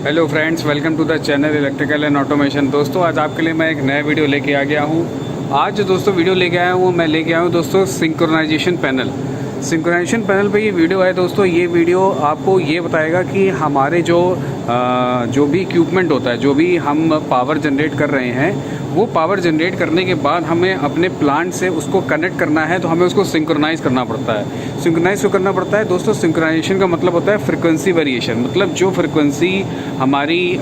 Hello friends, welcome to the channel electrical and automation. दोस्तों, आज आपके लिए मैं एक नया वीडियो लेके आ गया हूँ। आज जो दोस्तों वीडियो लेके आया हूँ, मैं लेके आया हूँ दोस्तों सिंक्रोनाइजेशन पैनल। सिंक्रोनाइजेशन पैनल पे ये वीडियो है दोस्तों। ये वीडियो आपको ये बताएगा कि हमारे जो भी इक्विपमेंट होता है, जो भी हम पावर जनरेट कर रहे हैं, वो पावर जनरेट करने के बाद हमें अपने प्लांट से उसको कनेक्ट करना है, तो हमें उसको सिंक्रोनाइज़ करना पड़ता है। सिंक्रोनाइज़ क्यों करना पड़ता है दोस्तों? सिंक्रोनाइजेशन का मतलब होता है फ्रिक्वेंसी वेरिएशन, मतलब जो फ्रिक्वेंसी हमारी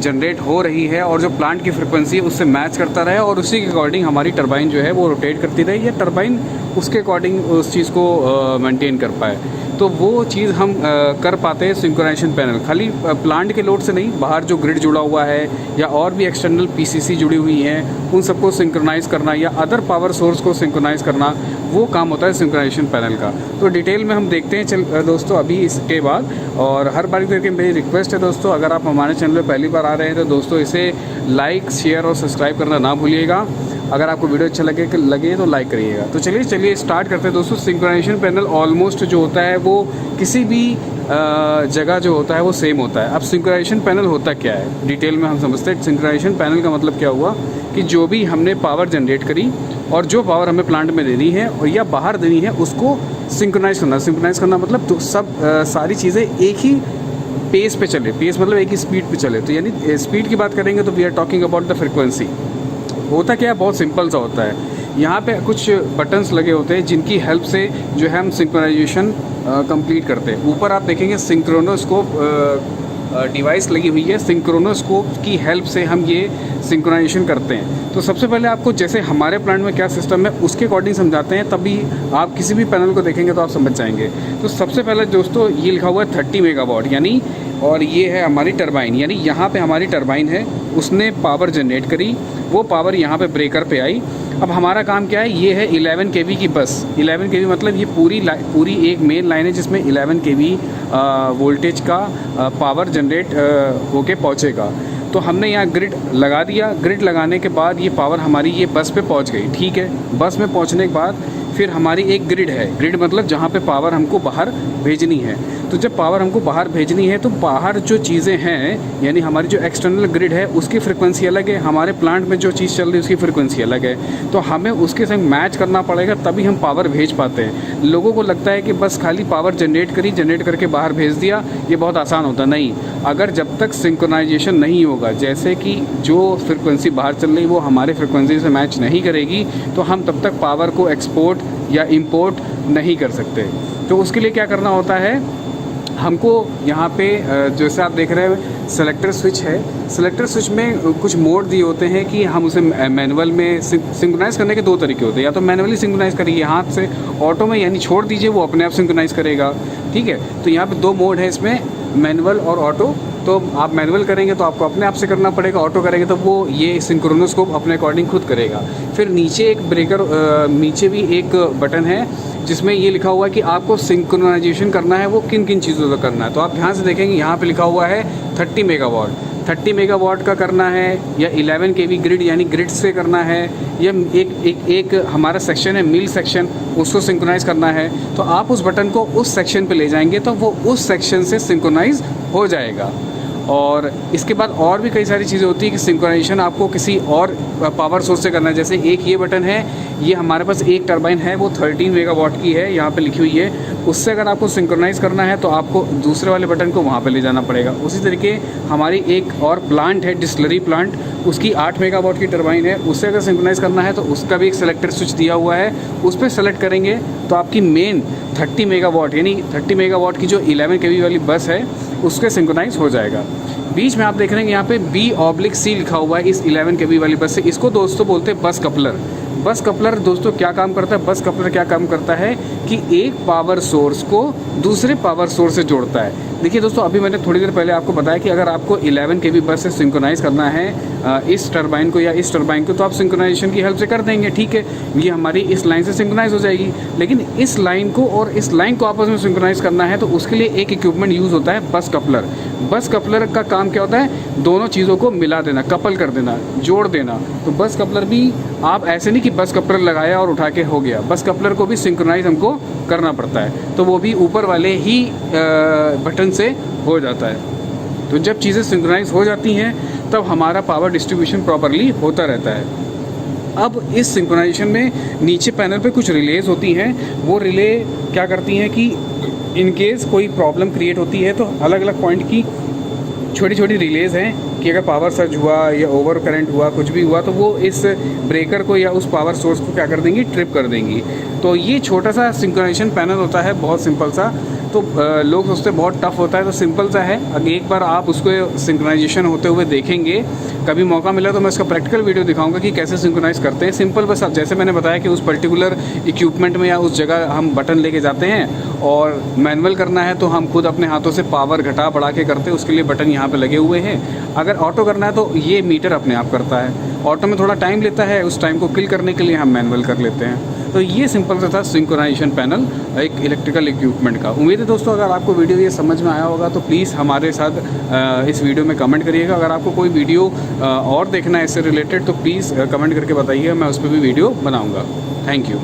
जनरेट हो रही है और जो प्लांट की फ्रिक्वेंसी है उससे मैच करता रहे, और उसी के अकॉर्डिंग हमारी टरबाइन जो है वो रोटेट करती रहे, या टरबाइन उसके अकॉर्डिंग उस चीज़ को मेंटेन कर पाए। तो वो चीज़ हम कर पाते हैं सिंक्रोनाइजेशन पैनल। खाली प्लांट के लोड से नहीं, बाहर जो ग्रिड जुड़ा हुआ है या और भी एक्सटर्नल पीसीसी जुड़ी हुई हैं, उन सबको सिंक्रोनाइज़ करना या अदर पावर सोर्स को सिंक्रोनाइज़ करना, वो काम होता है सिंक्रोनाइजेशन पैनल का। तो डिटेल में हम देखते हैं दोस्तों अभी इसके बाद। और हर बार करके मेरी रिक्वेस्ट है दोस्तों, अगर आप हमारे चैनल पर पहली बार आ रहे हैं तो दोस्तों इसे लाइक, शेयर और सब्सक्राइब करना ना भूलिएगा। अगर आपको वीडियो अच्छा लगे तो लाइक करिएगा। तो चलिए स्टार्ट करते हैं दोस्तों। सिंक्रोनाइजेशन पैनल ऑलमोस्ट जो होता है वो किसी भी जगह जो होता है वो सेम होता है। अब सिंक्रोनाइजेशन पैनल होता क्या है, डिटेल में हम समझते हैं। सिंक्रोनाइजेशन पैनल का मतलब क्या हुआ कि जो भी हमने पावर जनरेट करी और जो पावर हमें प्लांट में देनी है और या बाहर देनी है, उसको सिंक्रोनाइज करना। सिंक्रोनाइज करना मतलब तो सारी चीज़ें एक ही पेस पे चले। पेस मतलब एक ही स्पीड पे चले। तो यानी स्पीड की बात करेंगे तो we are talking about the frequency. होता क्या है, बहुत सिंपल सा होता है। यहाँ पे कुछ बटन्स लगे होते हैं जिनकी हेल्प से जो है हम सिंक्रोनाइजेशन कंप्लीट करते हैं। ऊपर आप देखेंगे सिंक्रोनोस्कोप डिवाइस लगी हुई है। सिंक्रोनोस्कोप की हेल्प से हम ये सिंक्रोनाइजेशन करते हैं। तो सबसे पहले आपको जैसे हमारे प्लांट में क्या सिस्टम है उसके अकॉर्डिंग समझाते हैं, तभी आप किसी भी पैनल को देखेंगे तो आप समझ जाएंगे। तो सबसे पहले दोस्तों ये लिखा हुआ है 30 मेगावाट यानी, और ये है हमारी टरबाइन, यानी यहाँ पे हमारी टरबाइन है, उसने पावर जनरेट करी, वो पावर यहाँ पे ब्रेकर पे आई। अब हमारा काम क्या है, ये है 11 kV की बस। 11 kV मतलब ये पूरी एक मेन लाइन है जिसमें 11 kV वोल्टेज का पावर जनरेट होके पहुँचेगा। तो हमने यहाँ ग्रिड लगा दिया। ग्रिड लगाने के बाद ये पावर हमारी ये बस पे पहुँच गई। ठीक है, बस में पहुँचने के बाद फिर हमारी एक ग्रिड है। ग्रिड मतलब जहाँ पे पावर हमको बाहर भेजनी है। तो जब पावर हमको बाहर भेजनी है तो बाहर जो चीज़ें हैं, यानी हमारी जो एक्सटर्नल ग्रिड है उसकी फ्रिक्वेंसी अलग है, हमारे प्लांट में जो चीज़ चल रही है उसकी फ्रिक्वेंसी अलग है। तो हमें उसके संग मैच करना पड़ेगा, तभी हम पावर भेज पाते हैं। लोगों को लगता है कि बस खाली पावर जनरेट करके बाहर भेज दिया, ये बहुत आसान होता नहीं। अगर जब तक सिंक्रोनाइजेशन नहीं होगा, जैसे कि जो फ्रिक्वेंसी बाहर चल रही वो हमारे फ्रिक्वेंसी से मैच नहीं करेगी, तो हम तब तक पावर को एक्सपोर्ट या इंपोर्ट नहीं कर सकते। तो उसके लिए क्या करना होता है, हमको यहाँ पे जैसे आप देख रहे हैं सेलेक्टर स्विच है। सेलेक्टर स्विच में कुछ मोड दिए होते हैं कि हम उसे मैनुअल में सिंक्रोनाइज़ करने के दो तरीके होते हैं। या तो मैनुअली सिंक्रोनाइज़ करिए हाथ से, ऑटो में यानी छोड़ दीजिए, वो अपने आप सिंक्रोनाइज़ करेगा। ठीक है, तो यहाँ पे दो मोड है इसमें, मैनुअल और ऑटो। तो आप मैनुअल करेंगे तो आपको अपने आप से करना पड़ेगा, ऑटो करेंगे तो वो ये सिंक्रोनोस्कोप अपने अकॉर्डिंग खुद करेगा। फिर नीचे एक ब्रेकर, नीचे भी एक बटन है जिसमें ये लिखा हुआ है कि आपको सिंक्रोनाइजेशन करना है, वो किन किन चीज़ों का करना है। तो आप ध्यान से देखेंगे यहाँ पे लिखा हुआ है 30 मेगावाट। 30 मेगावाट का करना है, या 11 kV ग्रिड यानी ग्रिड से करना है, या एक हमारा सेक्शन है मिल सेक्शन, उसको सिंक्रोनाइज़ करना है। तो आप उस बटन को उस सेक्शन पे ले जाएंगे तो वो उस सेक्शन से सिंक्रोनाइज़ हो जाएगा। और इसके बाद और भी कई सारी चीज़ें होती है कि सिंक्रोनाइजेशन आपको किसी और पावर सोर्स से करना है। जैसे एक ये बटन है, ये हमारे पास एक टरबाइन है, वो 13 मेगावाट की है, यहाँ पे लिखी हुई है। उससे अगर आपको सिंक्रोनाइज़ करना है तो आपको दूसरे वाले बटन को वहाँ पे ले जाना पड़ेगा। उसी तरीके हमारी एक और प्लांट है, डिस्टिलरी प्लांट, उसकी 8 मेगावाट की टरबाइन है। उससे अगर सिंक्रोनाइज़ करना है तो उसका भी एक सेलेक्टर स्विच दिया हुआ है, उस पर सेलेक्ट करेंगे तो आपकी मेन 30 मेगावाट यानी 30 मेगावाट की जो 11 kV वाली बस है उसके सिंक्रोनाइज हो जाएगा। बीच में आप देख रहे हैं यहाँ पे B/C लिखा हुआ है इस 11 kV वाली बस से। इसको दोस्तों बोलते हैं बस कपलर। बस कपलर दोस्तों क्या काम करता है, बस कपलर क्या काम करता है कि एक पावर सोर्स को दूसरे पावर सोर्स से जोड़ता है। देखिए दोस्तों, अभी मैंने थोड़ी देर पहले आपको बताया कि अगर आपको 11 kV बस से सिंक्रोनाइज़ करना है इस टरबाइन को या इस टरबाइन को, तो आप सिंक्रोनाइजेशन की हेल्प से कर देंगे। ठीक है, ये हमारी इस लाइन से सिंक्रोनाइज़ हो जाएगी। लेकिन इस लाइन को और इस लाइन को आपस में सिंक्रोनाइज़ करना है तो उसके लिए एक इक्विपमेंट यूज़ होता है बस कपलर। बस कपलर का काम क्या होता है, दोनों चीज़ों को मिला देना, कपल कर देना, जोड़ देना। तो बस कपलर भी आप ऐसे नहीं कि बस कपलर लगाया और उठा के हो गया, बस कपलर को भी सिंक्रोनाइज हमको करना पड़ता है। तो वो भी ऊपर वाले ही बटन से हो जाता है। तो जब चीज़ें सिंक्रोनाइज हो जाती हैं तब हमारा पावर डिस्ट्रीब्यूशन प्रॉपरली होता रहता है। अब इस सिंक्रोनाइजेशन में नीचे पैनल पे कुछ रिलेज होती हैं, वो रिले क्या करती हैं कि इन केस कोई प्रॉब्लम क्रिएट होती है तो अलग अलग पॉइंट की छोटी छोटी रिलेज हैं कि अगर पावर सर्ज हुआ या ओवर करंट हुआ, कुछ भी हुआ, तो वो इस ब्रेकर को या उस पावर सोर्स को क्या कर देंगी, ट्रिप कर देंगी। तो ये छोटा सा सिंक्रोनाइजेशन पैनल होता है, बहुत सिंपल सा। तो लोग सोचते हैं बहुत टफ होता है, तो सिंपल सा है। अगर एक बार आप उसको सिंक्रोनाइजेशन होते हुए देखेंगे, कभी मौका मिला तो मैं इसका प्रैक्टिकल वीडियो दिखाऊंगा कि कैसे सिंक्रोनाइज करते हैं। सिंपल बस आप जैसे मैंने बताया कि उस पर्टिकुलर इक्विपमेंट में या उस जगह हम बटन लेके जाते हैं, और मैनुअल करना है तो हम खुद अपने हाथों से पावर घटा बढ़ा के करते हैं, उसके लिए बटन यहाँ पे लगे हुए हैं। अगर ऑटो करना है तो ये मीटर अपने आप करता है। ऑटो में थोड़ा टाइम लेता है, उस टाइम को किल करने के लिए हम मैनुअल कर लेते हैं। तो ये सिंपल सा था सिंक्रोनाइजेशन पैनल एक इलेक्ट्रिकल इक्विपमेंट का। उम्मीद है दोस्तों अगर आपको वीडियो ये समझ में आया होगा तो प्लीज़ हमारे साथ इस वीडियो में कमेंट करिएगा। अगर आपको कोई वीडियो और देखना है इससे रिलेटेड तो प्लीज़ कमेंट करके बताइए, मैं उस पर भी वीडियो बनाऊँगा। Thank you.